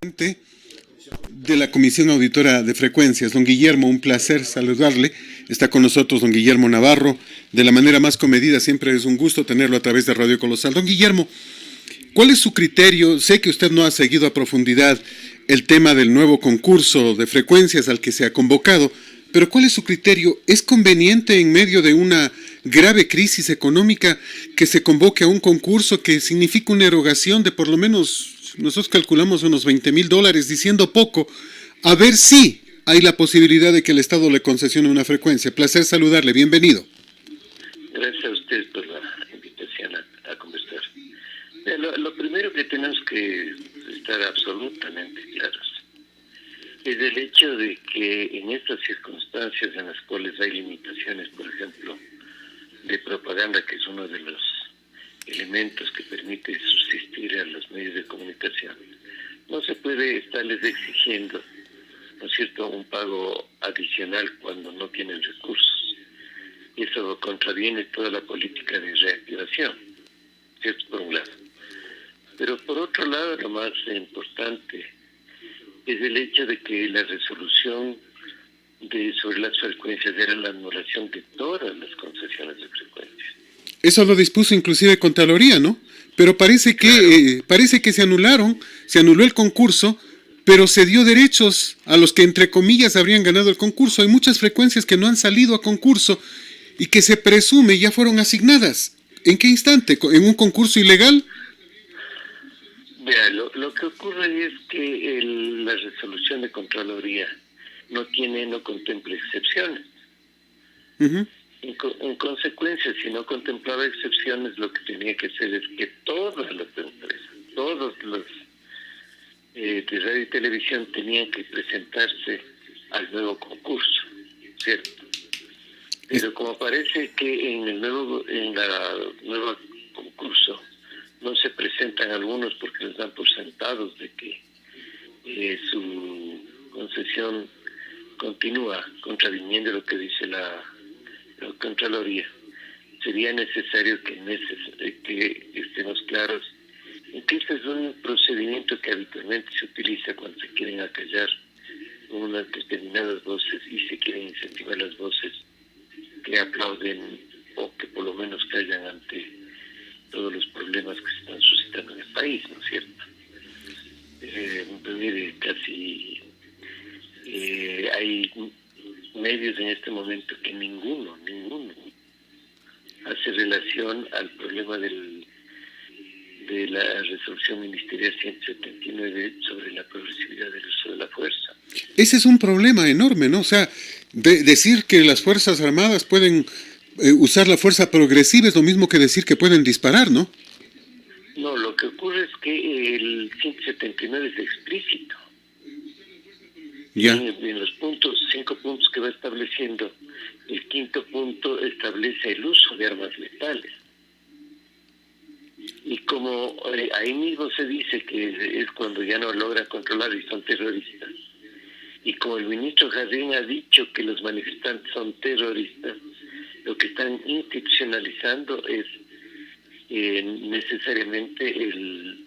De la Comisión Auditora de Frecuencias, don Guillermo, un placer saludarle. Está con nosotros don Guillermo Navarro, de la manera más comedida, siempre es un gusto tenerlo a través de Radio Colosal. Don Guillermo, ¿cuál es su criterio? Sé que usted no ha seguido a profundidad el tema del nuevo concurso de frecuencias al que se ha convocado, pero ¿cuál es su criterio? ¿Es conveniente en medio de una grave crisis económica que se convoque a un concurso que significa una erogación de por lo menos, nosotros calculamos unos $20,000, diciendo poco, a ver si hay la posibilidad de que el Estado le concesione una frecuencia? Placer saludarle, bienvenido. Gracias a usted por la invitación a conversar. Lo primero que tenemos que estar absolutamente claros es el hecho de que en estas circunstancias en las cuales hay limitaciones, por ejemplo, de propaganda, que es uno de los elementos que permite subsistir a los medios de comunicación, no se puede estarles exigiendo, ¿no es cierto?, un pago adicional cuando no tienen recursos. Eso contraviene toda la política de reactivación, ¿cierto?, por un lado. Pero por otro lado, lo más importante es el hecho de que la resolución sobre las frecuencias era la anulación de todas las concesiones de frecuencias. Eso lo dispuso inclusive Contraloría, ¿no? Pero parece que se anuló el concurso, pero se dio derechos a los que entre comillas habrían ganado el concurso. Hay muchas frecuencias que no han salido a concurso y que se presume ya fueron asignadas. ¿En qué instante? ¿En un concurso ilegal? Vea, lo que ocurre es que la resolución de Contraloría no contempla excepciones. Uh-huh. En consecuencia, si no contemplaba excepciones, lo que tenía que hacer es que todas las empresas, todos los de radio y televisión tenían que presentarse al nuevo concurso, ¿cierto? Pero como parece que en la nueva concurso no se presentan algunos porque les dan por sentados de que su concesión continúa contraviniendo lo que dice la Contraloría, sería necesario que estemos claros en que este es un procedimiento que habitualmente se utiliza cuando se quieren acallar unas determinadas voces y se quieren incentivar las voces que aplauden o que por lo menos callan ante todos los problemas que se están suscitando en el país, ¿no es cierto? Hay medios en este momento que ninguno hace relación al problema de la resolución ministerial 179 sobre la progresividad del uso de la fuerza. Ese es un problema enorme, ¿no? O sea, decir que las Fuerzas Armadas pueden usar la fuerza progresiva es lo mismo que decir que pueden disparar, ¿no? No, lo que ocurre es que el 179 es explícito. Ya. En los 5 puntos que va estableciendo, el 5º punto establece el uso de armas letales. Y como ahí mismo se dice que es cuando ya no logran controlar y son terroristas, y como el ministro Jardín ha dicho que los manifestantes son terroristas, lo que están institucionalizando es necesariamente el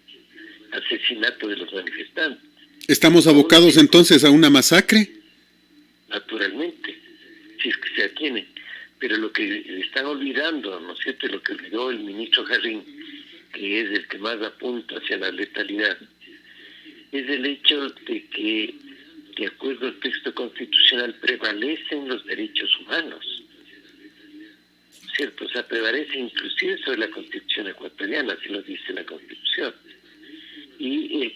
asesinato de los manifestantes. ¿Estamos abocados entonces a una masacre? Naturalmente, si es que se atienen. Pero lo que están olvidando, ¿no es cierto?, lo que olvidó el ministro Jarrín, que es el que más apunta hacia la letalidad, es el hecho de que, de acuerdo al texto constitucional, prevalecen los derechos humanos. ¿Cierto? O sea, prevalece inclusive sobre la Constitución ecuatoriana, así lo dice la Constitución. Y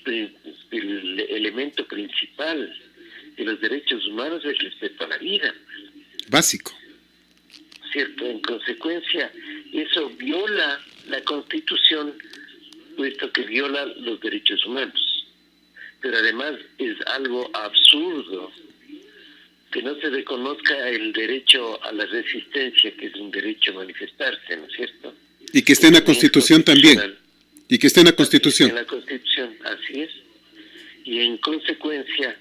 el elemento principal de los derechos humanos es el respeto a la vida. Básico. ¿Cierto? En consecuencia, eso viola la Constitución, puesto que viola los derechos humanos. Pero además es algo absurdo que no se reconozca el derecho a la resistencia, que es un derecho a manifestarse, ¿no es cierto? Y que esté en la Constitución también. Y que esté en la Constitución. En la Constitución, así es. Y en consecuencia,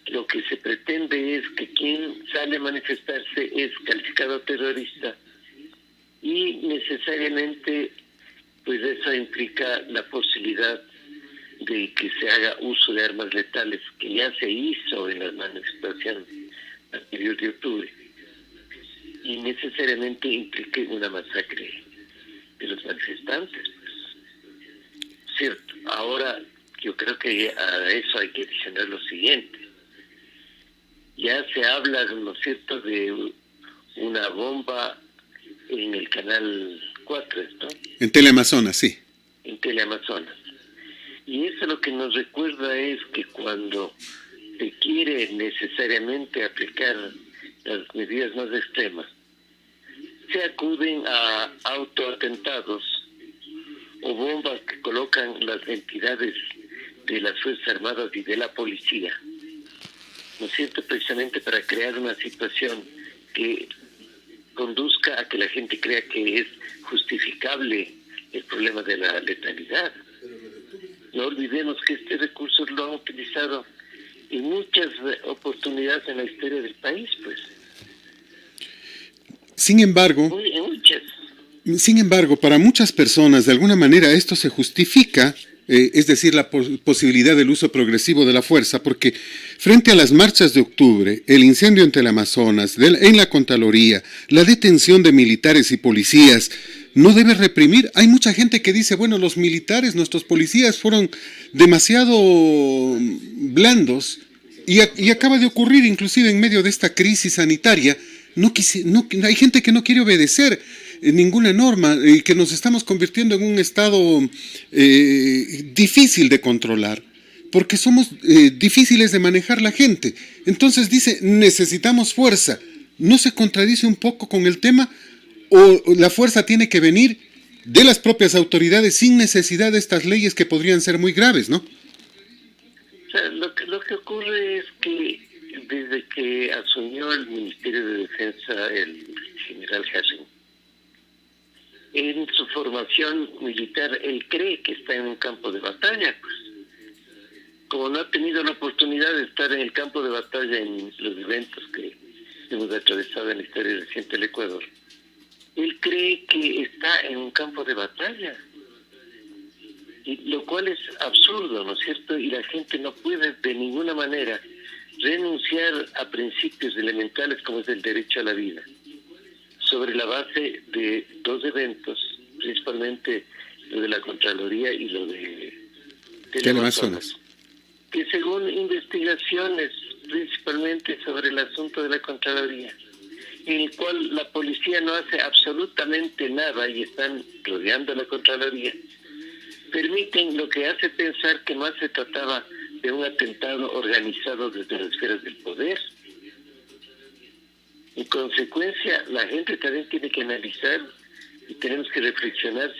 lo que se pretende es que quien sale a manifestarse es calificado terrorista y necesariamente pues eso implica la posibilidad de que se haga uso de armas letales, que ya se hizo en la manifestación anterior de octubre, y necesariamente implique una masacre de los manifestantes. Pues. Cierto, ahora yo creo que a eso hay que adicionar lo siguiente. Ya se habla, ¿no es cierto?, de una bomba en el canal 4, ¿no? En Teleamazonas, sí. En Teleamazonas. Y eso lo que nos recuerda es que cuando se quiere necesariamente aplicar las medidas más extremas, se acuden a autoatentados o bombas que colocan las entidades de las Fuerzas Armadas y de la policía, ¿no es cierto?, precisamente para crear una situación que conduzca a que la gente crea que es justificable el problema de la letalidad. No olvidemos que este recurso lo han utilizado en muchas oportunidades en la historia del país, pues. Sin embargo, Muchas. Sin embargo, para muchas personas, de alguna manera, esto se justifica, es decir, la posibilidad del uso progresivo de la fuerza, porque frente a las marchas de octubre, el incendio en Teleamazonas, en la Contraloría, la detención de militares y policías, no debe reprimir. Hay mucha gente que dice, bueno, los militares, nuestros policías fueron demasiado blandos y acaba de ocurrir inclusive en medio de esta crisis sanitaria. Hay gente que no quiere obedecer ninguna norma y que nos estamos convirtiendo en un estado difícil de controlar, porque somos difíciles de manejar la gente. Entonces dice, necesitamos fuerza. ¿No se contradice un poco con el tema? ¿O la fuerza tiene que venir de las propias autoridades sin necesidad de estas leyes que podrían ser muy graves, ¿no? O sea, lo que ocurre es que desde que asumió el Ministerio de Defensa el general Hassan, en su formación militar, él cree que está en un campo de batalla, pues. Como no ha tenido la oportunidad de estar en el campo de batalla en los eventos que hemos atravesado en la historia reciente del Ecuador, él cree que está en un campo de batalla, y lo cual es absurdo, ¿no es cierto? Y la gente no puede de ninguna manera renunciar a principios elementales como es el derecho a la vida, sobre la base de dos eventos, principalmente lo de la Contraloría y lo de Teleamazonas, que según investigaciones, principalmente sobre el asunto de la Contraloría, en el cual la policía no hace absolutamente nada y están rodeando la Contraloría, permiten lo que hace pensar que más se trataba de un atentado organizado desde las esferas del poder. En consecuencia, la gente también tiene que analizar y tenemos que reflexionar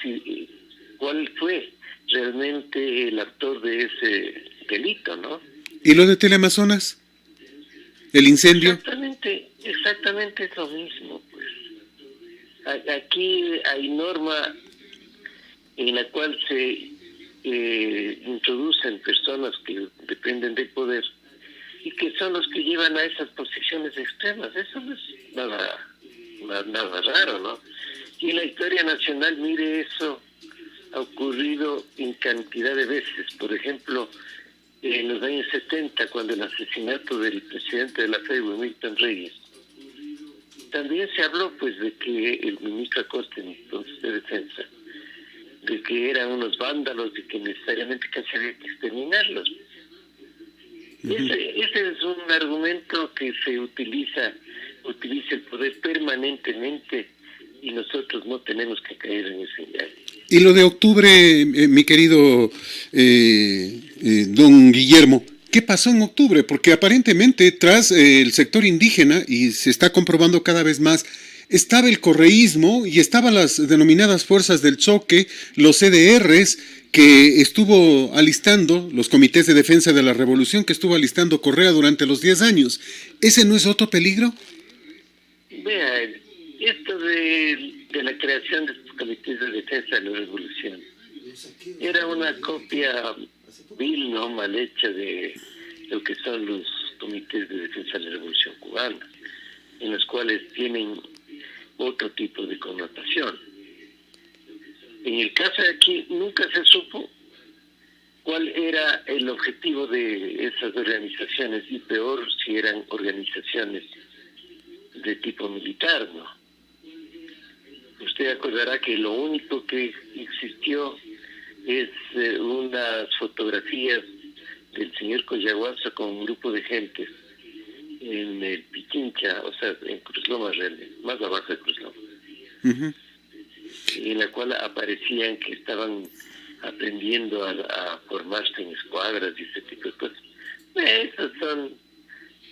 cuál fue realmente el actor de ese delito, ¿no? ¿Y lo de Teleamazonas? ¿El incendio? Exactamente es lo mismo, pues. Aquí hay norma en la cual se introducen personas que dependen del poder y que son los que llevan a esas posiciones extremas. Eso no es nada raro, ¿no? Y en la historia nacional, mire, eso ha ocurrido en cantidad de veces. Por ejemplo, en los años 70, cuando el asesinato del presidente de la FEU, Milton Reyes, también se habló pues de que el ministro Acosta, entonces de Defensa, de que eran unos vándalos y que necesariamente casi había que exterminarlos. Ese es un argumento que se utiliza el poder permanentemente y nosotros no tenemos que caer en ese engaño. Y lo de octubre, mi querido don Guillermo, ¿qué pasó en octubre? Porque aparentemente tras el sector indígena, y se está comprobando cada vez más, estaba el correísmo y estaban las denominadas fuerzas del choque, los CDRs, que estuvo alistando, los comités de defensa de la revolución, que estuvo alistando Correa durante los 10 años. ¿Ese no es otro peligro? Vea, esto de la creación de estos comités de defensa de la revolución era una copia vil, no mal hecha de lo que son los comités de defensa de la revolución cubana, en los cuales tienen otro tipo de connotación. En el caso de aquí nunca se supo cuál era el objetivo de esas organizaciones, y peor si eran organizaciones de tipo militar, ¿no? Usted acordará que lo único que existió es unas fotografías del señor Coyahuasi con un grupo de gente en el Pichincha, o sea, en Cruz Loma, realmente, más abajo de Cruz Loma, en la cual aparecían que estaban aprendiendo a formarse en escuadras y ese tipo de cosas. Esas son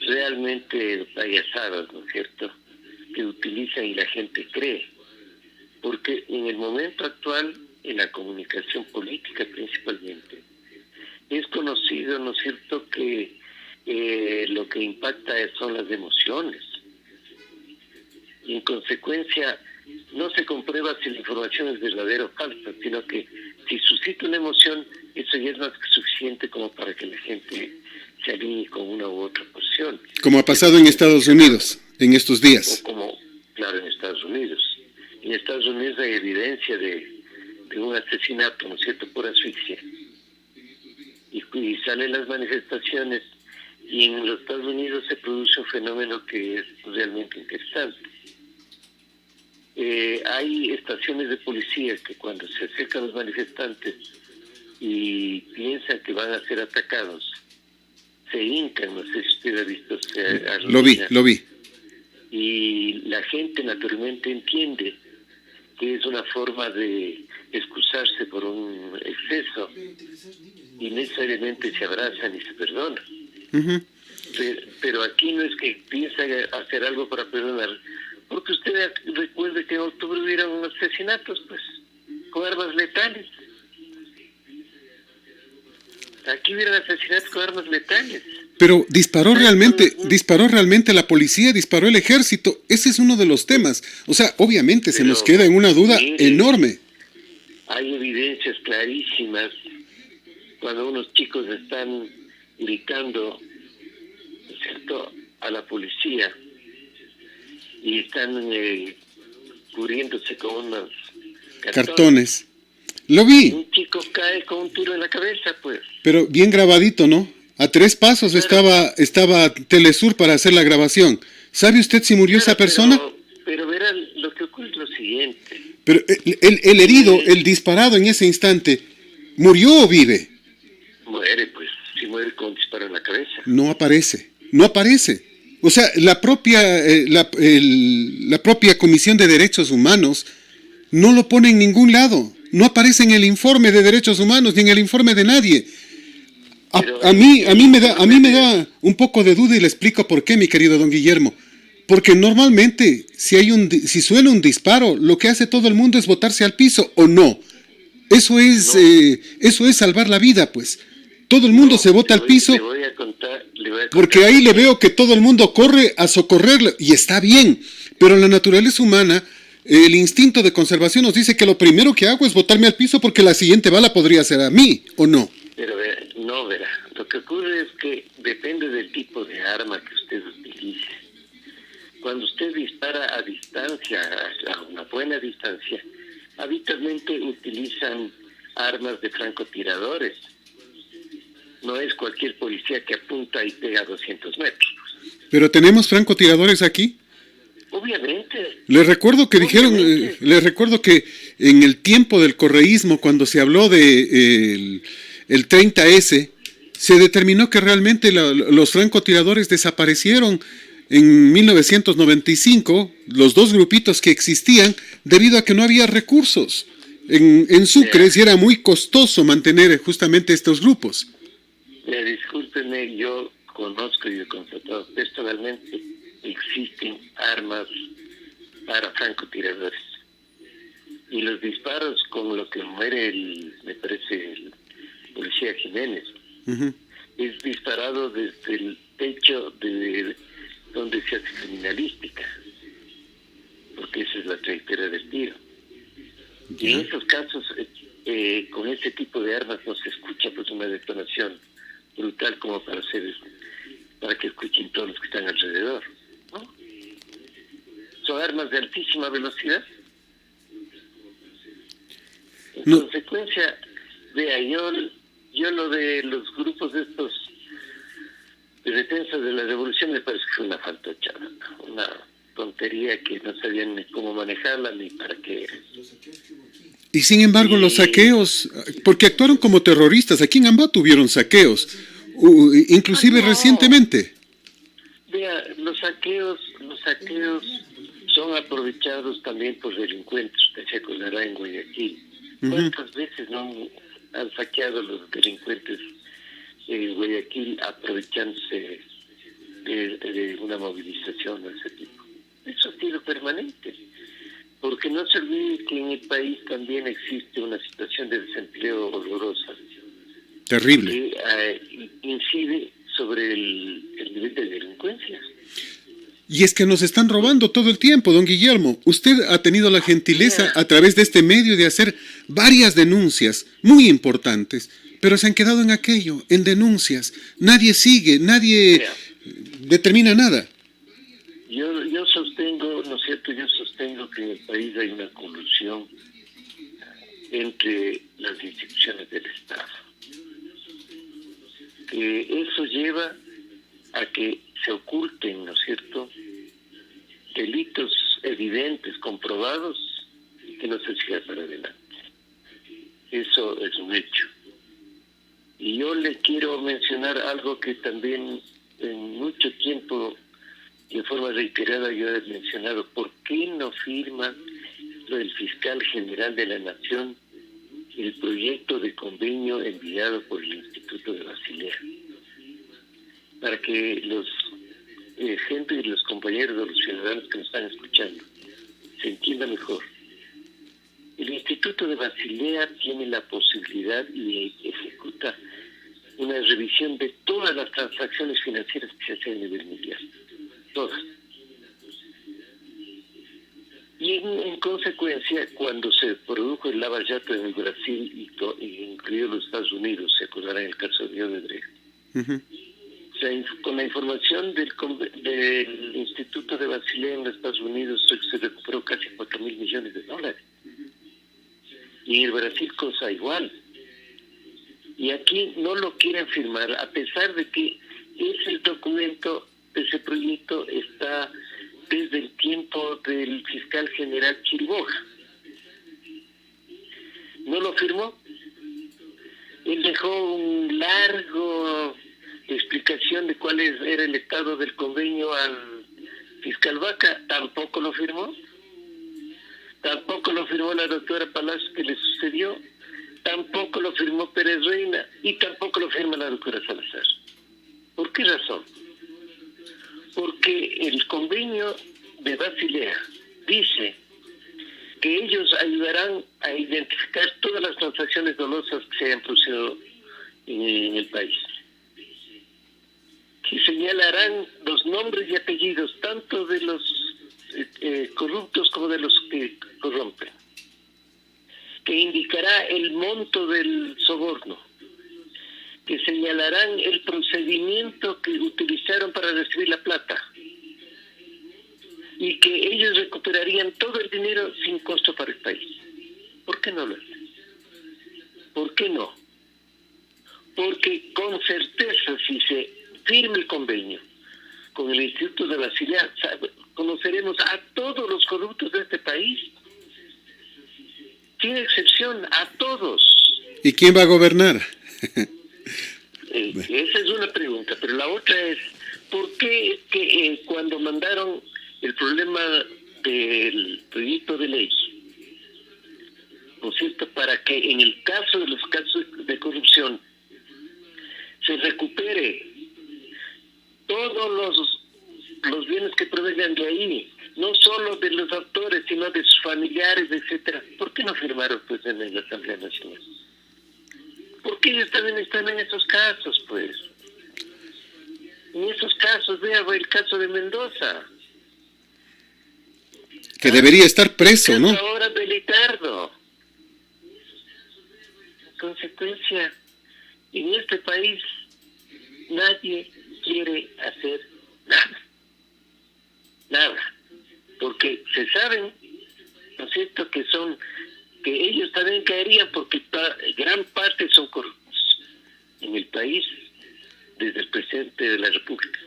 realmente payasadas, ¿no es cierto?, que utilizan y la gente cree. Porque en el momento actual, en la comunicación política principalmente, es conocido, ¿no es cierto?, que lo que impacta son las emociones. Y en consecuencia, no se comprueba si la información es verdadera o falsa, sino que si suscita una emoción, eso ya es más que suficiente como para que la gente se alinee con una u otra posición. Como ha pasado en Estados Unidos en estos días. O como, claro, en Estados Unidos. En Estados Unidos hay evidencia de un asesinato, ¿no es cierto?, por asfixia. Y salen las manifestaciones, y en los Estados Unidos se produce un fenómeno que es realmente interesante. Hay estaciones de policía que cuando se acercan los manifestantes y piensan que van a ser atacados, se hincan, no sé si usted ha visto. Lo vi. Y la gente naturalmente entiende que es una forma de excusarse por un exceso, y necesariamente se abrazan y se perdonan. Pero aquí no es que piensan hacer algo para perdonar, porque usted recuerde que en octubre hubieron asesinatos, pues, con armas letales. Aquí hubieron asesinatos con armas letales. Pero disparó realmente la policía, disparó el ejército. Ese es uno de los temas. O sea, obviamente se nos queda en una duda enorme. Hay evidencias clarísimas cuando unos chicos están gritando, ¿cierto?, a la policía, y están cubriéndose con unos cartones. Lo vi. Un chico cae con un tiro en la cabeza, pues. Pero bien grabadito, ¿no? A 3 pasos estaba Telesur para hacer la grabación. ¿Sabe usted si murió esa persona? Pero verá, lo que ocurre es lo siguiente. Pero el herido, el disparado en ese instante, ¿murió o vive? Muere, pues. Si muere con un disparo en la cabeza. No aparece. O sea, la propia Comisión de Derechos Humanos no lo pone en ningún lado. No aparece en el informe de Derechos Humanos ni en el informe de nadie. A mí me da un poco de duda, y le explico por qué, mi querido don Guillermo. Porque normalmente si suena un disparo, lo que hace todo el mundo es botarse al piso, ¿o no? Eso es salvar la vida, pues. Todo el mundo se bota al piso. Le voy a contar, porque ahí le veo que todo el mundo corre a socorrerlo, y está bien. Pero la naturaleza humana, el instinto de conservación nos dice que lo primero que hago es botarme al piso porque la siguiente bala podría ser a mí, ¿o no? Pero no, verá. Lo que ocurre es que depende del tipo de arma que usted utilice. Cuando usted dispara a distancia, a una buena distancia, habitualmente utilizan armas de francotiradores. No es cualquier policía que apunta y pega a 200 metros. ¿Pero tenemos francotiradores aquí? Obviamente. Les recuerdo que en el tiempo del correísmo, cuando se habló de el 30S, se determinó que realmente los francotiradores desaparecieron en 1995, los 2 grupitos que existían, debido a que no había recursos. En Sucre sí era muy costoso mantener justamente estos grupos. Discúlpenme, yo conozco y he constatado personalmente, existen armas para francotiradores. Y los disparos con lo que muere me parece el policía Jiménez, es disparado desde el techo de donde se hace criminalística, porque esa es la trayectoria del tiro. Y en esos casos, con ese tipo de armas no se escucha pues una detonación brutal como para que escuchen todos los que están alrededor, ¿no? Son armas de altísima velocidad. En consecuencia, vea, yo lo de los grupos estos de defensa de la revolución me parece que fue una faltochada, una tontería que no sabían ni cómo manejarla ni para qué era. Y sin embargo los saqueos, porque actuaron como terroristas, aquí en Ambato tuvieron saqueos, inclusive No. recientemente. Vea, los saqueos son aprovechados también por delincuentes. Usted se acordará en Guayaquil. ¿Cuántas veces no han saqueado los delincuentes en Guayaquil aprovechándose de una movilización de ese tipo? Eso ha sido permanente. Porque no se olvide que en el país también existe una situación de desempleo horrorosa. Terrible. Que incide sobre el nivel de delincuencia. Y es que nos están robando todo el tiempo, don Guillermo. Usted ha tenido la gentileza a través de este medio de hacer varias denuncias muy importantes, pero se han quedado en aquello, en denuncias. Nadie sigue, nadie determina nada. Yo sostengo, ¿no es cierto? Yo sostengo que en el país hay una colusión entre las instituciones del Estado. Que eso lleva a que se oculten, ¿no es cierto?, delitos evidentes, comprobados, y que no se siga para adelante. Eso es un hecho. Y yo le quiero mencionar algo que también en mucho tiempo, de forma reiterada, yo he mencionado. ¿Por qué no firma el fiscal general de la Nación el proyecto de convenio enviado por el Instituto de Basilea? Para que los gente y los compañeros de los ciudadanos que nos están escuchando se entienda mejor. El Instituto de Basilea tiene la posibilidad y ejecuta una revisión de todas las transacciones financieras que se hacen a nivel mundial. Todas. Y en consecuencia, cuando se produjo el lavallato en el Brasil y incluido los Estados Unidos, se acordará en el caso de Odebrecht, o sea, con la información del Instituto de Basilea en los Estados Unidos se recuperó casi $4,000 millones. Y en el Brasil cosa igual. Y aquí no lo quieren firmar, a pesar de que ese documento, ese proyecto está desde el tiempo del fiscal general Chiriboga. No lo firmó. Él dejó un largo explicación de cuál era el estado del convenio al fiscal Vaca. Tampoco lo firmó. Tampoco lo firmó la doctora Palacios, que le sucedió. Tampoco lo firmó Pérez Reina. Y tampoco lo firma la doctora Salazar. ¿Por qué razón? Porque el convenio de Basilea dice que ellos ayudarán a identificar todas las transacciones dolosas que se hayan producido en el país. Que señalarán los nombres y apellidos tanto de los corruptos como de los que corrompen. Que indicará el monto del soborno. Que señalarán el procedimiento que utilizaron para recibir la plata. Y que ellos recuperarían todo el dinero sin costo para el país. ¿Por qué no lo hacen? ¿Por qué no? Porque con certeza, si se firma el convenio con el Instituto de Basilea, conoceremos a todos los corruptos de este país, sin excepción, a todos. ¿Y quién va a gobernar? Esa es una pregunta, pero la otra es, ¿por qué que cuando mandaron el problema del proyecto de ley, ¿no es cierto?, para que en el caso de los casos de corrupción se recupere todos los bienes que provengan de ahí, no solo de los autores, sino de sus familiares, etcétera? ¿Por qué no firmaron pues en la Asamblea Nacional? Porque ellos también están en esos casos, pues. En esos casos, vea el caso de Mendoza. Que debería estar preso, ¿no? Ahora de Litardo. En consecuencia, en este país nadie quiere hacer nada. Nada. Porque se saben, ¿no es cierto?, que ellos también caerían porque gran parte son corruptos. en el país desde el presidente de la República.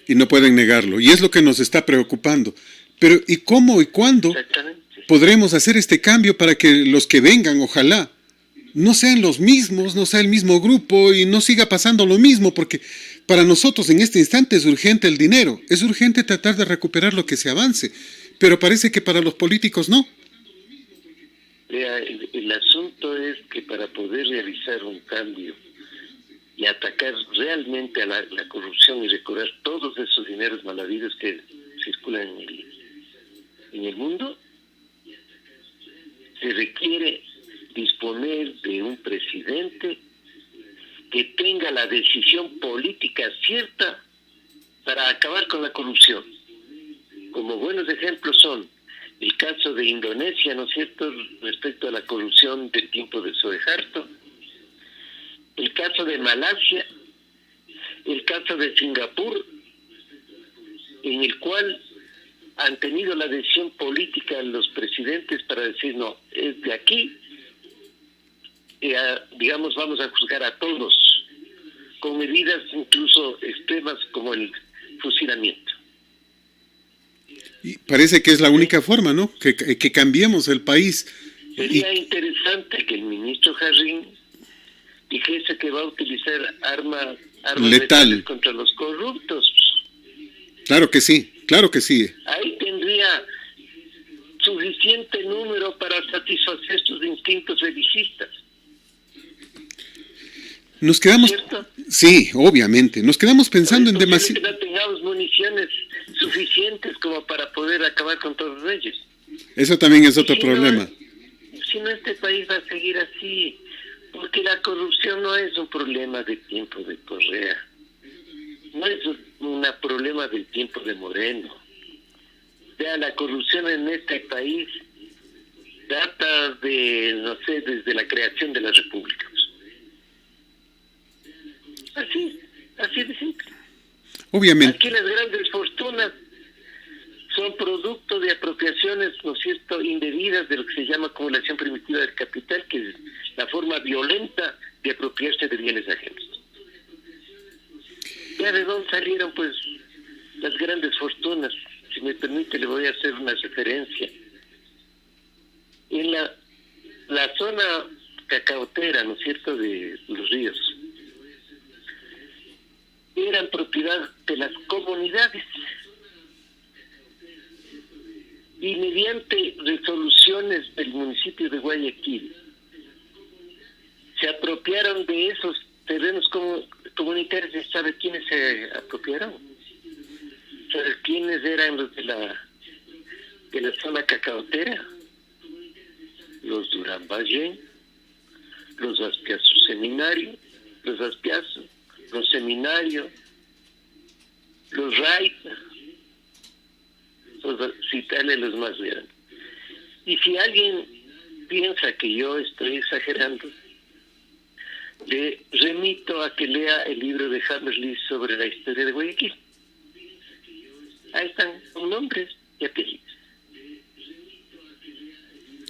Y no pueden negarlo. Y es lo que nos está preocupando. Pero ¿y cómo y cuándo podremos hacer este cambio para que los que vengan, ojalá, no sean los mismos, no sea el mismo grupo y no siga pasando lo mismo? Porque para nosotros en este instante es urgente el dinero, es urgente tratar de recuperar lo que se avance, pero parece que para los políticos no. El asunto es que para poder realizar un cambio y atacar realmente a la corrupción y recuperar todos esos dineros mal habidos que circulan en el mundo, se requiere disponer de un presidente que tenga la decisión política cierta para acabar con la corrupción. Como buenos ejemplos son el caso de Indonesia, ¿no es cierto?, respecto a la corrupción del tiempo de Suharto, el caso de Malasia, el caso de Singapur, en el cual han tenido la decisión política los presidentes para decir, no, es de aquí, digamos, vamos a juzgar a todos, con medidas incluso extremas como el fusilamiento. Y parece que es la única forma, ¿no? Que cambiemos el país. Sería interesante que el ministro Jarrín dijese que va a utilizar armas letales contra los corruptos. Claro que sí, claro que sí. Ahí tendría suficiente número para satisfacer sus instintos belicistas. Nos quedamos, ¿cierto? Sí, obviamente, nos quedamos pensando en demasiado. Que no tengamos municiones suficientes como para poder acabar con todos ellos. Eso también es otro problema. Si no, este país va a seguir así, porque la corrupción no es un problema de tiempo de Correa, no es un problema del tiempo de Moreno. Vea, la corrupción en este país data de, no sé, desde la creación de las repúblicas. Así de simple. Obviamente. Aquí las grandes fortunas son producto de apropiaciones, ¿no es cierto?, indebidas de lo que se llama acumulación primitiva del capital, que es la forma violenta de apropiarse de bienes ajenos. ¿Ya de dónde salieron, pues, las grandes fortunas? Si me permite, le voy a hacer una referencia. En la zona cacaotera, ¿no es cierto?, de los ríos, eran propiedad de las comunidades. Y mediante resoluciones del municipio de Guayaquil, se apropiaron de esos terrenos comunitarios. ¿Sabe quiénes se apropiaron? ¿Sabe quiénes eran los de la zona cacaotera? Los Durán Valle, los Aspiazo Seminario, los Seminario, los Raita, citarle los más grandes. Y si alguien piensa que yo estoy exagerando, le remito a que lea el libro de Hammerlich sobre la historia de Guayaquil. Ahí están con nombres y apellidos.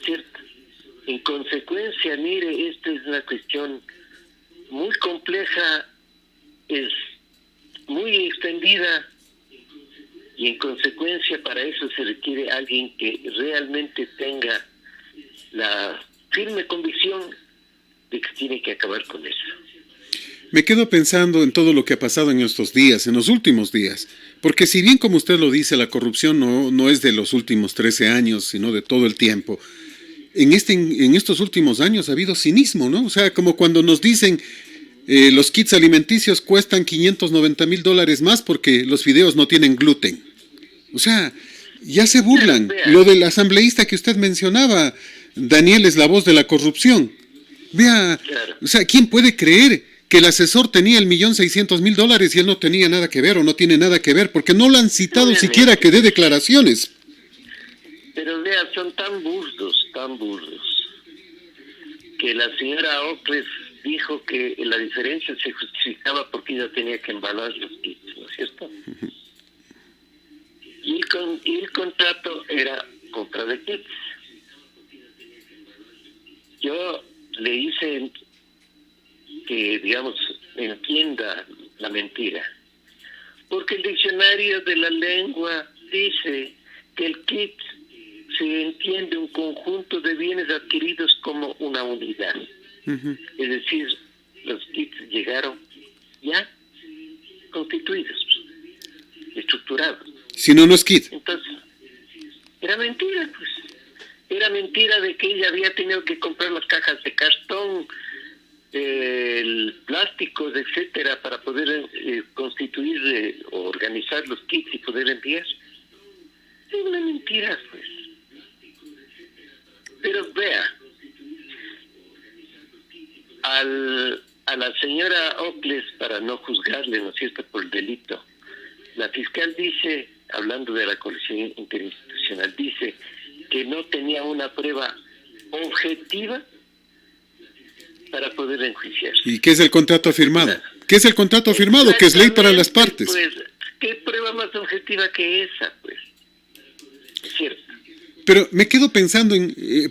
¿Cierto? En consecuencia, mire, esta es una cuestión muy compleja, es muy extendida, y en consecuencia para eso se requiere alguien que realmente tenga la firme convicción de que tiene que acabar con eso. Me quedo pensando en todo lo que ha pasado en estos días, en los últimos días, porque si bien, como usted lo dice, la corrupción no es de los últimos 13 años, sino de todo el tiempo, en estos últimos años ha habido cinismo, ¿no? O sea, como cuando nos dicen los kits alimenticios cuestan $590,000 más porque los fideos no tienen gluten. O sea, ya se burlan. Lo del asambleísta que usted mencionaba, Daniel, es la voz de la corrupción. Vea, o sea, ¿quién puede creer que el asesor tenía $1,600,000 y él no tenía nada que ver o no tiene nada que ver? Porque no lo han citado siquiera que dé declaraciones. Pero vea, son tan burdos, que la señora Ocles dijo que la diferencia se justificaba porque ella tenía que embalar los kits, ¿no es cierto? Uh-huh. Y el contrato era compra de kits. Yo le hice que, digamos, entienda la mentira. Porque el diccionario de la lengua dice que el kit se entiende un conjunto de bienes adquiridos como una unidad. Es decir, los kits llegaron ya constituidos, estructurados. Si no, no es kit. Entonces, era mentira, pues. Era mentira de que ella había tenido que comprar las cajas de cartón, el plásticos, etcétera, para poder constituir o organizar los kits y poder enviar. Es una mentira, pues. Pero vea, a la señora Ocles, para no juzgarle, ¿no es cierto?, por el delito, la fiscal dice, hablando de la coalición interinstitucional, dice que no tenía una prueba objetiva para poder enjuiciarse. ¿Y qué es el contrato firmado? ¿Qué es el contrato firmado? Que es ley para las partes. Pues, ¿qué prueba más objetiva que esa, pues? Es cierto. Pero me quedo pensando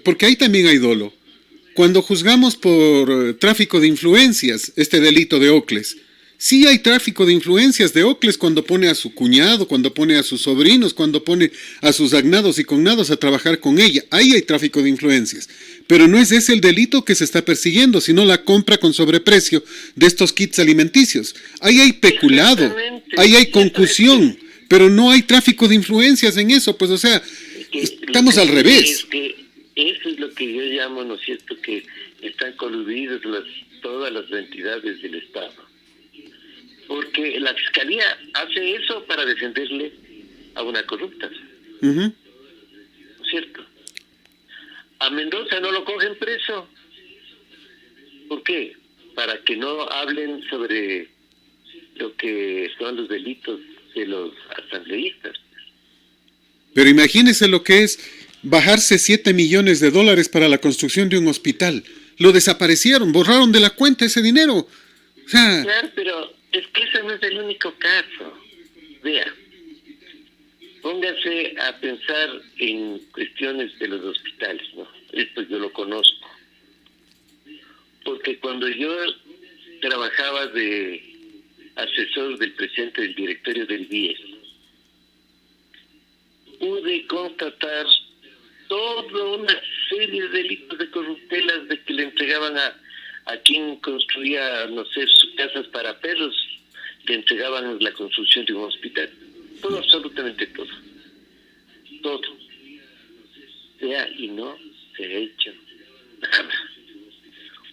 porque ahí también hay dolo. Cuando juzgamos por tráfico de influencias, este delito de Ocles, sí hay tráfico de influencias de Ocles cuando pone a su cuñado, cuando pone a sus sobrinos, cuando pone a sus agnados y cognados a trabajar con ella. Ahí hay tráfico de influencias. Pero no es ese el delito que se está persiguiendo, sino la compra con sobreprecio de estos kits alimenticios. Ahí hay peculado, ahí hay concusión, pero no hay tráfico de influencias en eso. Pues, o sea, estamos al revés. Eso es lo que yo llamo, ¿no es cierto?, que están coludidas todas las entidades del Estado. Porque la Fiscalía hace eso para defenderle a una corrupta. ¿No es cierto? A Mendoza no lo cogen preso. ¿Por qué? Para que no hablen sobre lo que son los delitos de los asambleístas. Pero imagínese lo que es bajarse $7 millones para la construcción de un hospital. Lo desaparecieron, borraron de la cuenta ese dinero. O sea, claro, pero es que ese no es el único caso. Vea, póngase a pensar en cuestiones de los hospitales, ¿no? Esto yo lo conozco. Porque cuando yo trabajaba de asesor del presidente del directorio del BIES, pude constatar toda una serie de delitos de corruptelas de que le entregaban a quien construía, no sé, sus casas para perros, le entregaban la construcción de un hospital. Todo, absolutamente todo. Todo. Ya, y no se ha hecho nada.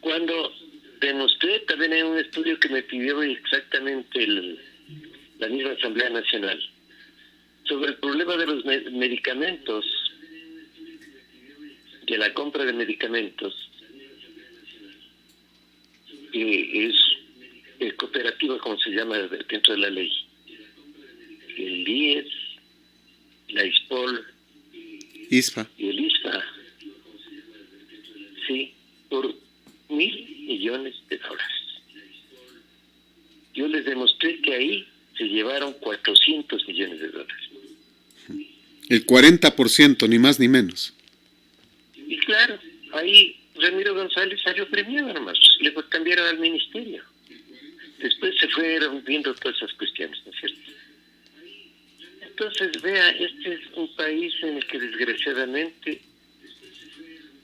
Cuando demostré también en un estudio que me pidió exactamente la misma Asamblea Nacional sobre el problema de los medicamentos, de la compra de medicamentos, que es cooperativa, como se llama dentro de la ley, el IES, la ISPOL, ISPA y el ISPA, sí, por $1,000 millones. Yo les demostré que ahí se llevaron $400 millones. El 40%, ni más ni menos. Y claro, ahí Ramiro González salió premiado nomás, le cambiaron al ministerio. Después se fueron viendo todas esas cuestiones, ¿no es cierto? Entonces, vea, este es un país en el que desgraciadamente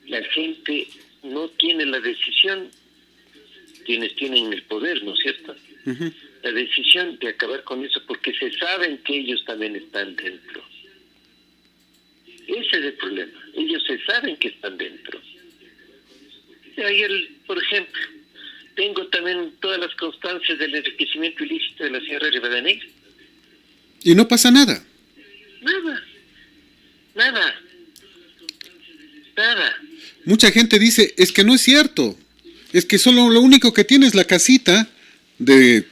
la gente no tiene la decisión, quienes tienen el poder, ¿no es cierto? La decisión de acabar con eso, porque se saben que ellos también están dentro. Ese es el problema. Ellos se saben que están dentro. Ayer, por ejemplo, tengo también todas las constancias del enriquecimiento ilícito de la señora Rivadeneira. ¿Y no pasa nada? Nada. Mucha gente dice, es que no es cierto. Es que solo lo único que tiene es la casita de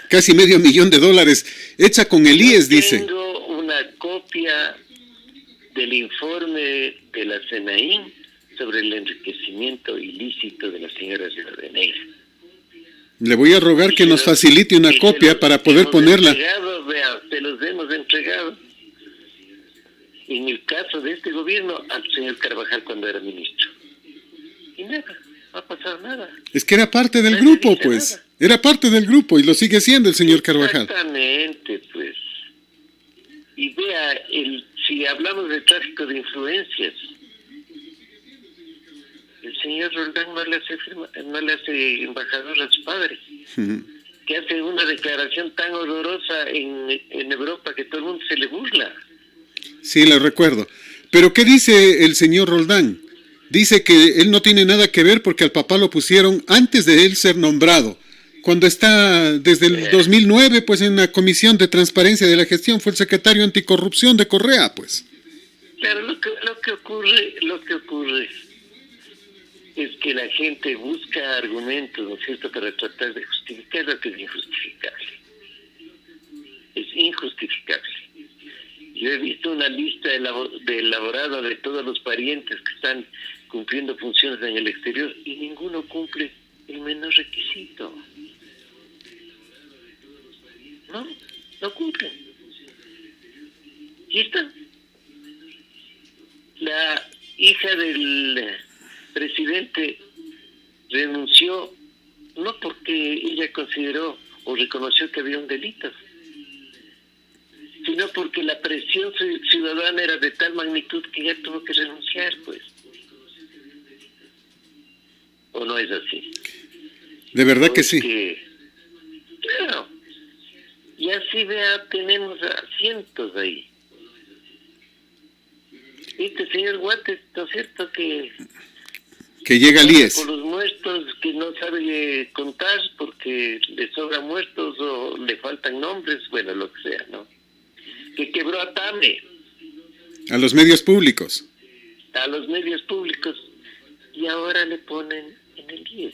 casi $500 millones hecha con el IES, dice. Tengo una copia del informe de la CNAIN sobre el enriquecimiento ilícito de la señora Rivadeneira. Le voy a rogar que nos facilite una copia para poder ponerla. Se los hemos entregado. En el caso de este gobierno, al señor Carvajal cuando era ministro. Y nada, no ha pasado nada. Es que era parte del Nadie grupo, dice pues. nada. Era parte del grupo y lo sigue siendo el señor Carvajal. Exactamente, pues. Y vea, si hablamos de tráfico de influencias, el señor Roldán no le hace embajador a su padre, que hace una declaración tan horrorosa en Europa que todo el mundo se le burla. Sí, lo recuerdo. Pero ¿qué dice el señor Roldán? Dice que él no tiene nada que ver porque al papá lo pusieron antes de él ser nombrado. Cuando está desde el 2009, pues en la Comisión de Transparencia de la Gestión, fue el secretario anticorrupción de Correa, pues. Claro, lo que ocurre es que la gente busca argumentos, ¿no es cierto?, para tratar de justificar lo que es injustificable. Es injustificable. Yo he visto una lista elaborada de todos los parientes que están cumpliendo funciones en el exterior y ninguno cumple el menor requisito. No cumplen. Y está. La hija del presidente renunció no porque ella consideró o reconoció que había un delito, sino porque la presión ciudadana era de tal magnitud que ella tuvo que renunciar, pues. ¿O no es así? De verdad que sí. Claro. Y así, vea, tenemos a cientos ahí. Este señor Guates, ¿no es cierto? Que llega al IES. Por los muertos, que no sabe contar porque le sobran muertos o le faltan nombres, bueno, lo que sea, ¿no? Que quebró a TAME. A los medios públicos. A los medios públicos. Y ahora le ponen en el IES.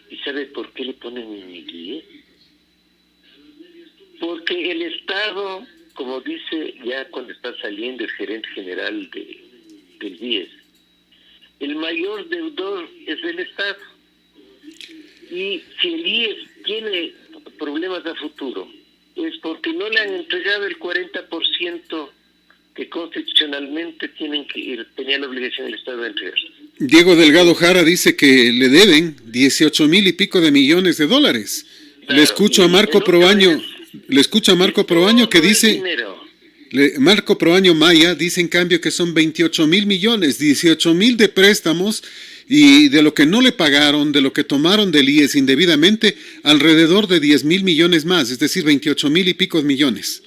¿Y sabe por qué le ponen en el IES? Porque el Estado, como dice ya cuando está saliendo el gerente general del IES, el mayor deudor es el Estado. Y si el IES tiene problemas a futuro, es porque no le han entregado el 40% que constitucionalmente tenía la obligación del Estado de entregar. Diego Delgado Jara dice que le deben 18,000 y pico de millones de dólares. Claro, le escucho a Marco Proaño que dice... Marco Proaño Maya dice en cambio que son 28,000 millones, 18,000 de préstamos y de lo que no le pagaron, de lo que tomaron del IES indebidamente, alrededor de 10,000 millones más, es decir, 28,000 y pico millones.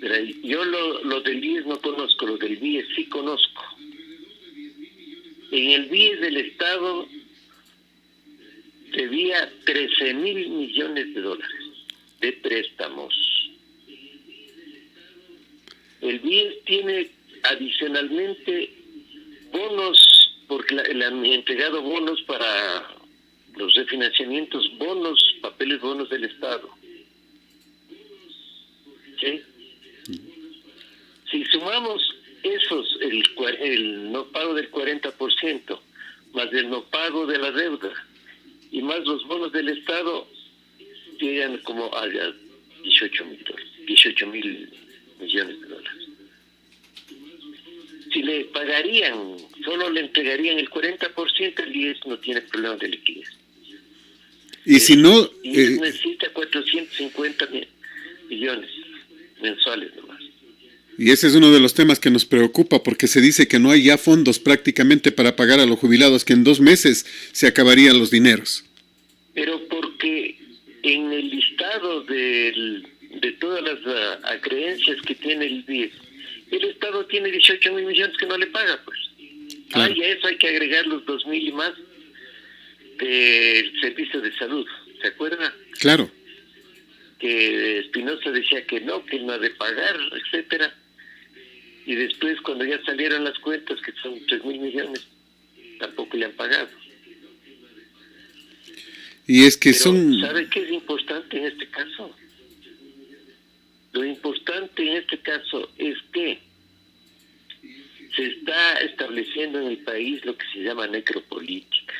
Pero yo lo del IES no conozco, lo del BIES sí conozco. En el BIES del Estado debía 13,000 millones de dólares de préstamos. El BIES tiene adicionalmente bonos, porque le han entregado bonos para los refinanciamientos, papeles bonos del Estado. ¿Sí? Si sumamos esos, el no pago del 40%, más el no pago de la deuda, y más los bonos del Estado, llegan como a 18,000 millones de dólares. Si le pagarían, solo le entregarían el 40%, el IES no tiene problema de liquidez. Y si no... IES necesita 450 millones mensuales nomás. Y ese es uno de los temas que nos preocupa, porque se dice que no hay ya fondos prácticamente para pagar a los jubilados, que en 2 meses se acabarían los dineros. Pero porque en el listado de todas las acreencias que tiene el BIES, el Estado tiene 18,000 millones que no le paga, pues. Claro. Y a eso hay que agregar los 2,000 y más del servicio de salud, ¿se acuerda? Claro. Que Espinosa decía que no ha de pagar, etcétera. Y después, cuando ya salieron las cuentas, que son 3,000 millones, tampoco le han pagado. Y es que Pero, ¿sabe qué es importante en este caso? Lo importante en este caso es que se está estableciendo en el país lo que se llama necropolítica.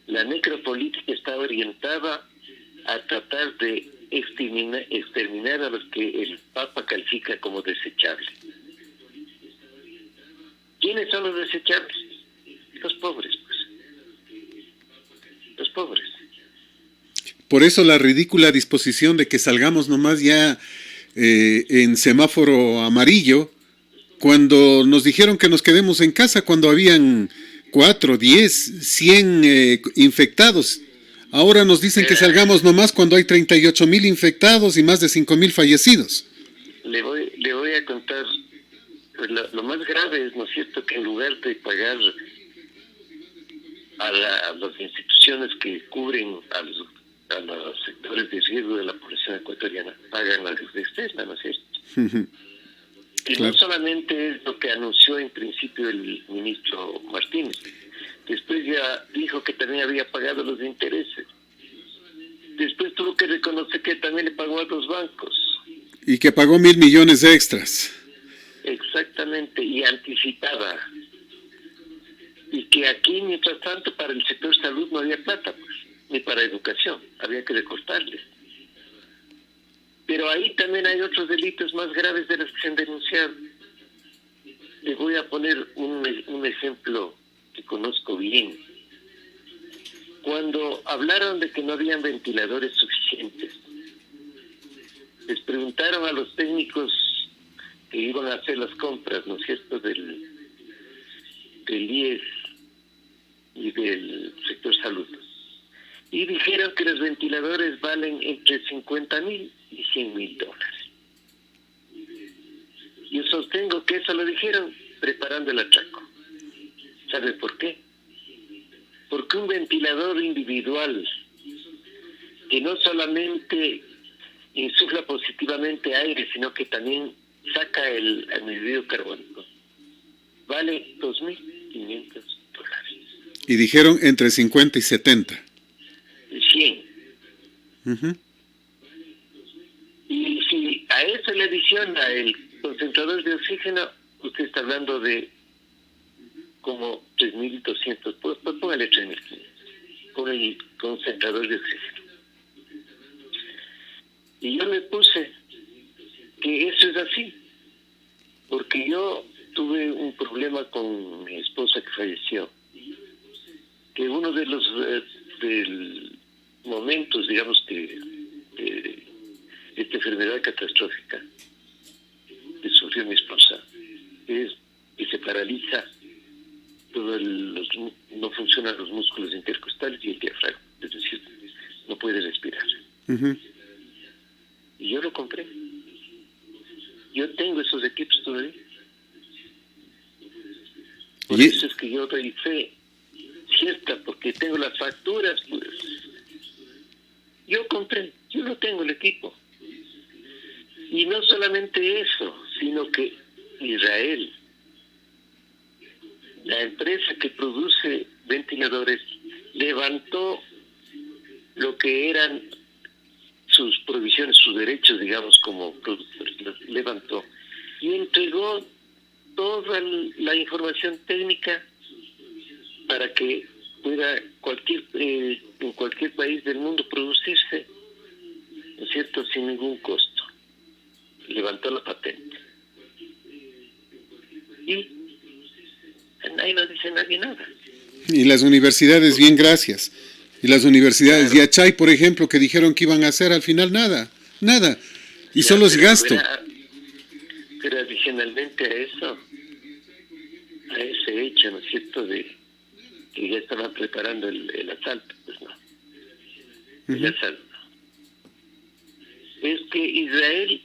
La necropolítica está orientada a tratar de exterminar a los que el Papa califica como desechables. ¿Quiénes son los desechables? Los pobres, pues. Los pobres. Por eso la ridícula disposición de que salgamos nomás ya en semáforo amarillo, cuando nos dijeron que nos quedemos en casa cuando habían 4, 10, 100 infectados. Ahora nos dicen que salgamos nomás cuando hay 38,000 infectados y más de 5,000 fallecidos. Le voy a contar, pues lo más grave es, ¿no es cierto?, que en lugar de pagar a las instituciones que cubren a los sectores de riesgo de la población ecuatoriana, pagan la deuda externa, ¿no es cierto? Y claro, no solamente es lo que anunció en principio el ministro Martínez, después ya dijo que también había pagado los intereses, después tuvo que reconocer que también le pagó a los bancos. Y que pagó 1,000 millones extras. Exactamente, y anticipada. Y que aquí, mientras tanto, para el sector salud no había plata, pues, ni para educación, había que recortarles. Pero ahí también hay otros delitos más graves de los que se han denunciado. Les voy a poner un ejemplo que conozco bien. Cuando hablaron de que no habían ventiladores suficientes, les preguntaron a los técnicos que iban a hacer las compras, ¿no es cierto?, del IES y del sector salud. Y dijeron que los ventiladores valen entre 50,000 y 100,000 dólares. Yo sostengo que eso lo dijeron preparando el atraco. ¿Sabe por qué? Porque un ventilador individual que no solamente insufla positivamente aire, sino que también saca el anhídrido carbónico, vale 2,500 dólares. Y dijeron entre 50 y 70. 100. Uh-huh. Y si a eso le adiciona el concentrador de oxígeno, usted está hablando de como 3,200, pues póngale 3,500 con el concentrador de oxígeno. Y yo le puse que eso es así, porque yo tuve un problema con mi esposa que falleció, que uno de los momentos, digamos, de esta enfermedad catastrófica que sufrió mi esposa es que se paraliza no funcionan los músculos intercostales y el diafragma, es decir, no puede respirar. Uh-huh. Y yo lo compré. Yo tengo esos equipos todavía. Por eso es que yo doy fe cierta, porque tengo las facturas, pues. Yo compré, yo no tengo el equipo. Y no solamente eso, sino que Israel, la empresa que produce ventiladores, levantó lo que eran sus provisiones, sus derechos, digamos, como productores, los levantó y entregó toda la información técnica para que pueda en cualquier país del mundo producirse, ¿no es cierto?, sin ningún costo. Levantó la patente. Y ahí no dice nadie nada. Y las universidades, bien, gracias. Y las universidades, claro. Yachay, por ejemplo, que dijeron que iban a hacer, al final nada. Y solo es gasto. Pero adicionalmente a ese hecho, ¿no es cierto?, de que ya estaban preparando el asalto, pues no. Uh-huh. El asalto. Es que Israel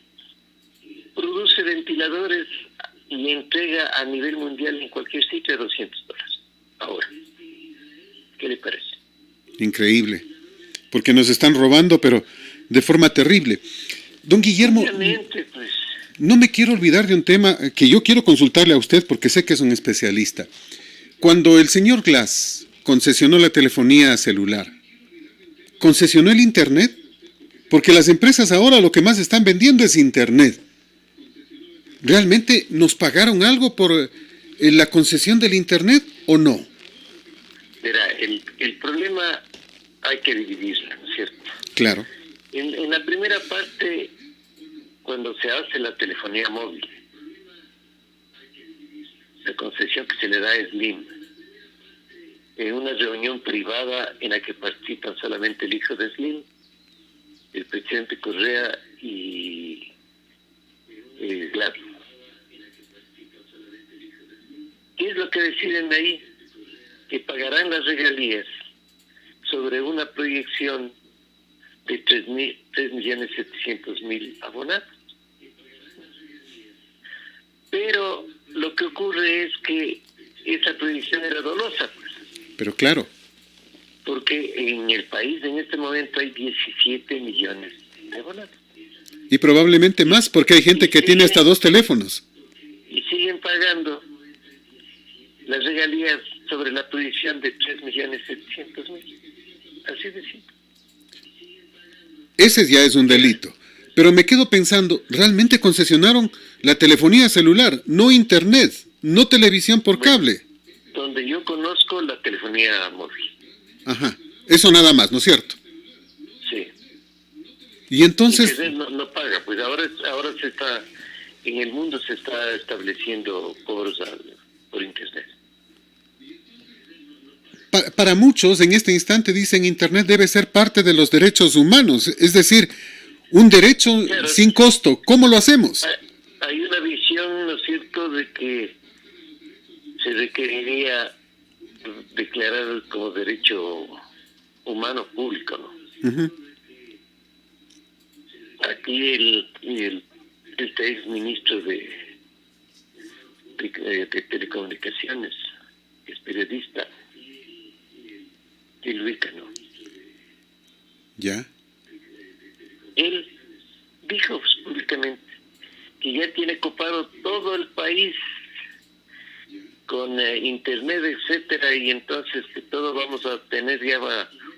produce ventiladores y entrega a nivel mundial en cualquier sitio a $200. Ahora, ¿qué le parece? Increíble, porque nos están robando, pero de forma terrible. Don Guillermo, obviamente, pues, no me quiero olvidar de un tema que yo quiero consultarle a usted porque sé que es un especialista. Cuando el señor Glass concesionó la telefonía celular, ¿concesionó el Internet? Porque las empresas ahora lo que más están vendiendo es Internet. ¿Realmente nos pagaron algo por la concesión del Internet o no? Mira, el problema hay que dividirlo, ¿no es cierto? Claro. En la primera parte, cuando se hace la telefonía móvil, la concesión que se le da es LIM. en una reunión privada en la que participan solamente el hijo de Slim, el presidente Correa y Gladys. ¿Qué es lo que deciden ahí? Que pagarán las regalías sobre una proyección de 3.700.000 abonados. Pero lo que ocurre es que esa proyección era dolosa, pues. Pero claro. Porque en el país en este momento hay 17 millones de abonados. Y probablemente más, porque hay gente que tiene hasta 2 teléfonos. Y siguen pagando las regalías sobre la proyección de 3.700.000. Así de simple. Ese ya es un delito. Pero me quedo pensando, ¿realmente concesionaron la telefonía celular, no internet, no televisión por cable? Donde yo conozco la telefonía móvil. Ajá, eso nada más, ¿no es cierto? Sí. Y entonces... Y no paga, pues ahora se está, en el mundo se está estableciendo cobros por internet. Para muchos, en este instante dicen internet debe ser parte de los derechos humanos, es decir, un derecho claro, sin costo. ¿Cómo lo hacemos? Hay una visión, ¿no es cierto?, de que se requeriría declarar como derecho humano público, ¿no? Uh-huh. Aquí este ex ministro de telecomunicaciones, que es periodista, el Vicano. ¿Ya? Él dijo públicamente que ya tiene copado todo el país con internet, etcétera, y entonces que todo vamos a tener ya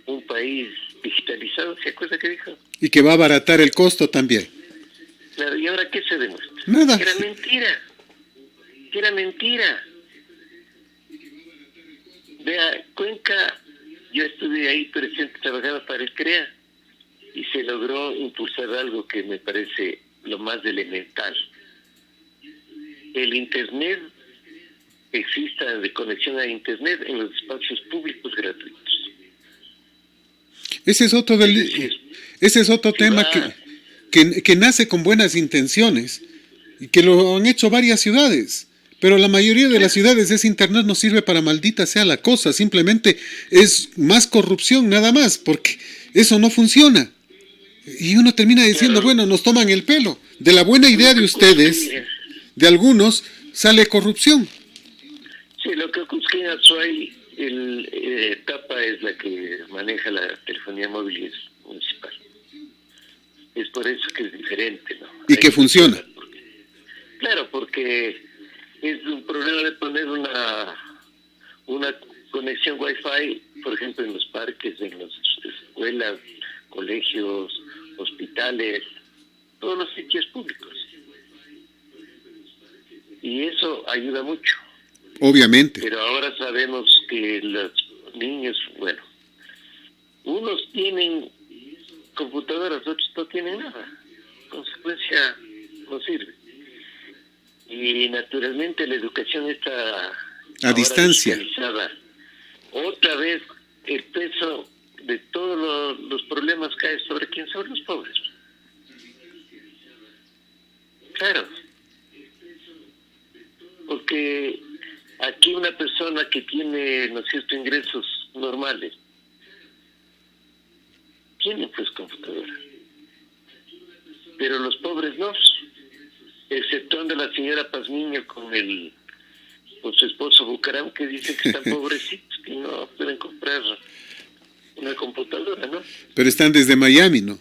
un país digitalizado. ¿Se acuerda que dijo? Y que va a abaratar el costo también. Claro, ¿y ahora qué se demuestra? Nada. Que era mentira. Que era mentira. Vea, Cuenca, yo estuve ahí presente, trabajaba para el CREA, y se logró impulsar algo que me parece lo más elemental. El internet exista de conexión a internet en los espacios públicos gratuitos. Ese es otro tema que nace con buenas intenciones y que lo han hecho varias ciudades. Pero la mayoría de las ciudades ese internet no sirve para maldita sea la cosa, simplemente es más corrupción nada más, porque eso no funciona. Y uno termina diciendo, bueno, nos toman el pelo. De la buena idea de ustedes, de algunos, sale corrupción. Sí, lo que ocurre es que en Azuay TAPA es la que maneja la telefonía móvil municipal. Es por eso que es diferente, ¿no? Y que funciona. Claro, porque es un problema de poner una conexión Wi-Fi, por ejemplo, en los parques, en las escuelas, colegios, hospitales, todos los sitios públicos. Y eso ayuda mucho. Obviamente. Pero ahora sabemos que los niños, bueno, unos tienen computadoras, otros no tienen nada. Consecuencia, no sirve. Y naturalmente la educación está a distancia. Otra vez el peso de todos los problemas cae sobre quién, sobre los pobres. Claro. Porque aquí una persona que tiene, ¿no es cierto?, ingresos normales, tiene pues computadora. Pero los pobres no, exceptuando la señora Pazmiño con su esposo Bucaram, que dice que están pobrecitos, que no pueden comprar una computadora, ¿no? Pero están desde Miami, ¿no?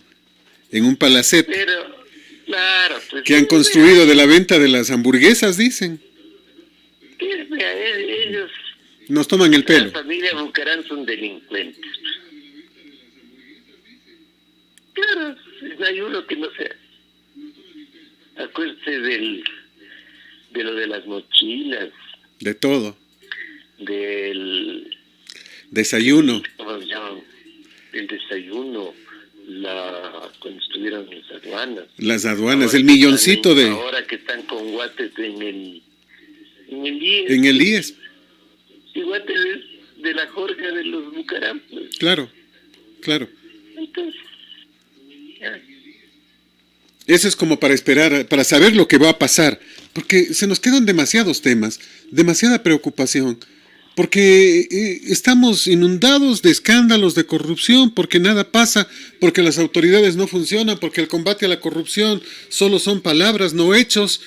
En un palacete. Pero, claro, pues, que han construido de la venta de las hamburguesas, dicen. Ellos nos toman el pelo. La familia Bucaram son delincuentes. Claro, hay uno que no sé. Acuérdate de lo de las mochilas. De todo. Del desayuno. ¿Cómo se llama? El desayuno, cuando estuvieron las aduanas. Las aduanas, el milloncito de... Ahora que están con Guates en el IES. En el IES. Y Guates es de la jorga de los Bucaram. Pues. Claro, claro. Entonces, ya. Eso es como para esperar, para saber lo que va a pasar, porque se nos quedan demasiados temas, demasiada preocupación, porque estamos inundados de escándalos de corrupción, porque nada pasa, porque las autoridades no funcionan, porque el combate a la corrupción solo son palabras, no hechos.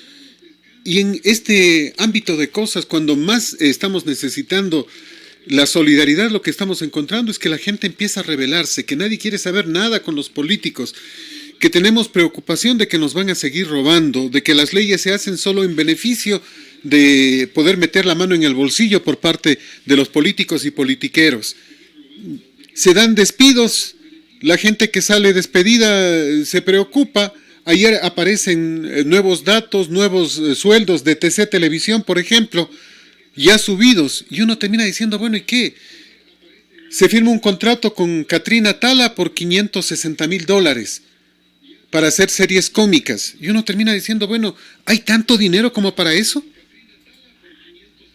Y en este ámbito de cosas, cuando más estamos necesitando la solidaridad, lo que estamos encontrando es que la gente empieza a rebelarse, que nadie quiere saber nada con los políticos, que tenemos preocupación de que nos van a seguir robando, de que las leyes se hacen solo en beneficio de poder meter la mano en el bolsillo por parte de los políticos y politiqueros. Se dan despidos, la gente que sale despedida se preocupa. Ayer aparecen nuevos datos, nuevos sueldos de TC Televisión, por ejemplo, ya subidos, y uno termina diciendo, bueno, ¿y qué? Se firma un contrato con Katrina Tala por $560,000 para hacer series cómicas, y uno termina diciendo, bueno, ¿hay tanto dinero como para eso?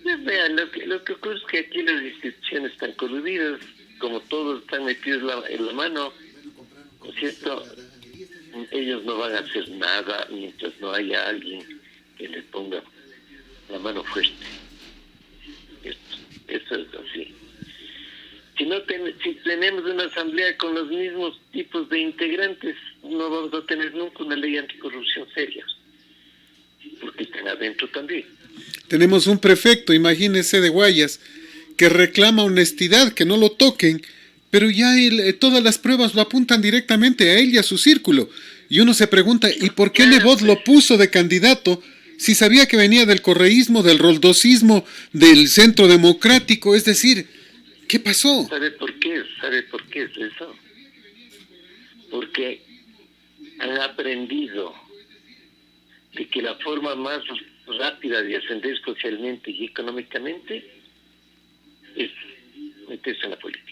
Pues vean, lo que ocurre es que aquí las instituciones están coludidas, como todos están metidos en la mano, ¿no es cierto? Ellos no van a hacer nada mientras no haya alguien que le ponga la mano fuerte. Eso es así. Si tenemos una asamblea con los mismos tipos de integrantes, no vamos a tener nunca una ley anticorrupción seria, porque están adentro también. Tenemos un prefecto, imagínese, de Guayas, que reclama honestidad, que no lo toquen, pero ya todas las pruebas lo apuntan directamente a él y a su círculo. Y uno se pregunta, ¿y por qué Nebot lo puso de candidato si sabía que venía del correísmo, del roldosismo, del centro democrático? Es decir, ¿qué pasó? ¿Sabe por qué? ¿Sabe por qué es eso? Porque han aprendido de que la forma más rápida de ascender socialmente y económicamente es meterse en la política.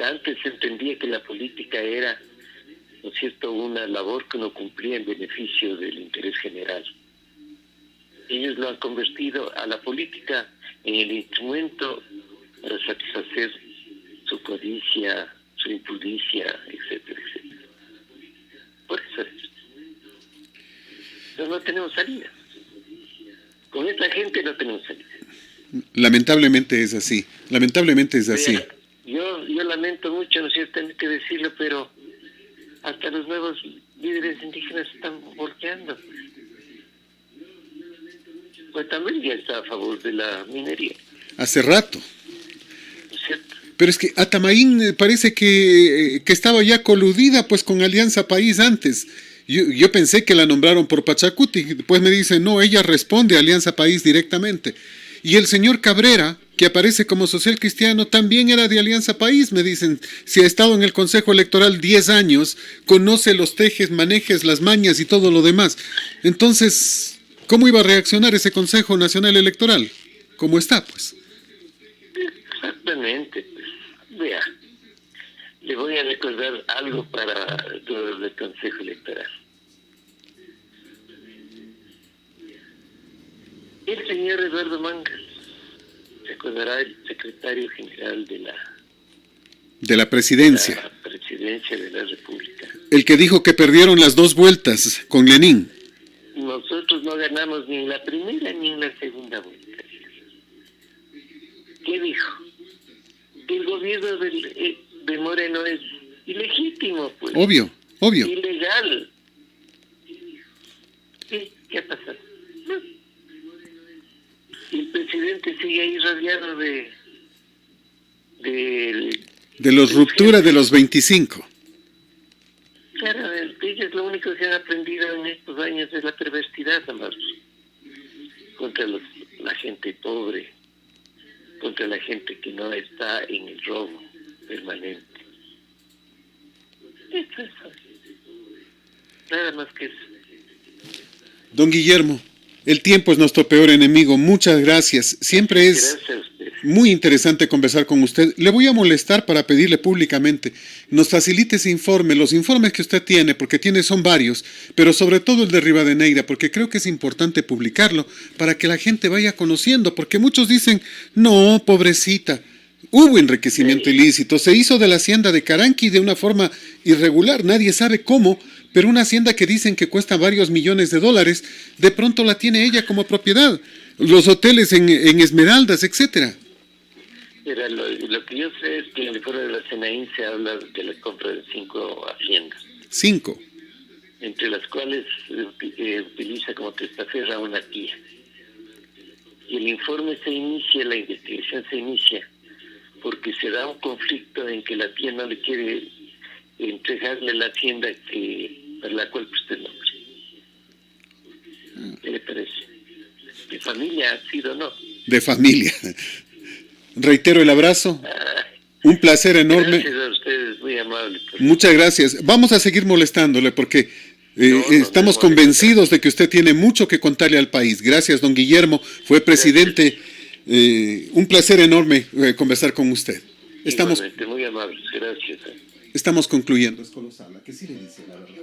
Antes se entendía que la política era, ¿no es cierto?, una labor que no cumplía en beneficio del interés general. Ellos lo han convertido a la política en el instrumento para satisfacer su codicia, su impudicia, etcétera, etcétera. Por eso es. Pero no tenemos salida. Con esta gente no tenemos salida. Lamentablemente es así. Lamentablemente es así. Yo lamento mucho, no sé si tengo que decirlo, pero hasta los nuevos líderes indígenas están volteando. Pues también ya está a favor de la minería. Hace rato. ¿No es cierto? Pero es que Atamaín parece que estaba ya coludida pues con Alianza País antes. Yo pensé que la nombraron por Pachacuti, después me dicen, no, ella responde a Alianza País directamente. Y el señor Cabrera, que aparece como social cristiano, también era de Alianza País, me dicen, si ha estado en el Consejo Electoral 10 años, conoce los tejes, manejes, las mañas y todo lo demás. Entonces, ¿cómo iba a reaccionar ese Consejo Nacional Electoral? ¿Cómo está, pues? Exactamente, pues. Vea, le voy a recordar algo para todo el Consejo Electoral. El señor Eduardo Mangas, se acordará, el secretario general de la presidencia. La presidencia de la República. El que dijo que perdieron las 2 vueltas con Lenin. Nosotros no ganamos ni en la primera ni en la segunda vuelta. ¿Qué dijo? Que el gobierno de Moreno es ilegítimo, pues. Obvio. Ilegal. ¿Sí? ¿Qué ha pasado? No. Y el presidente sigue ahí rodeado de los rupturas de los 25. Claro, ellos lo único que han aprendido en estos años es la perversidad, además, contra la gente pobre, contra la gente que no está en el robo permanente. Eso es nada más que eso. Don Guillermo, el tiempo es nuestro peor enemigo. Muchas gracias. Siempre es... Gracias a ustedes. Muy interesante conversar con usted. Le voy a molestar para pedirle públicamente, nos facilite ese informe, los informes que usted tiene, porque son varios, pero sobre todo el de Rivadeneira, porque creo que es importante publicarlo para que la gente vaya conociendo, porque muchos dicen, no, pobrecita, hubo enriquecimiento ilícito, se hizo de la hacienda de Caranqui de una forma irregular, nadie sabe cómo, pero una hacienda que dicen que cuesta varios millones de dólares, de pronto la tiene ella como propiedad, los hoteles en Esmeraldas, etcétera. Mira, lo que yo sé es que en el informe de la CNAIN se habla de la compra de 5 haciendas. 5. Entre las cuales utiliza como testaferra una tía. Y el informe se inicia, la investigación se inicia, porque se da un conflicto en que la tía no le quiere entregarle la hacienda para la cual usted nombre. ¿Qué le parece? ¿De familia ha sido o no? De familia. Reitero el abrazo. Un placer enorme. Gracias a ustedes, muy amable. Muchas gracias. Vamos a seguir molestándole porque estamos convencidos de que usted tiene mucho que contarle al país. Gracias, don Guillermo. Fue presidente. Un placer enorme conversar con usted. Igualmente, muy amables. Gracias. Estamos concluyendo. Es colosal, ¿a qué sí le dice la verdad?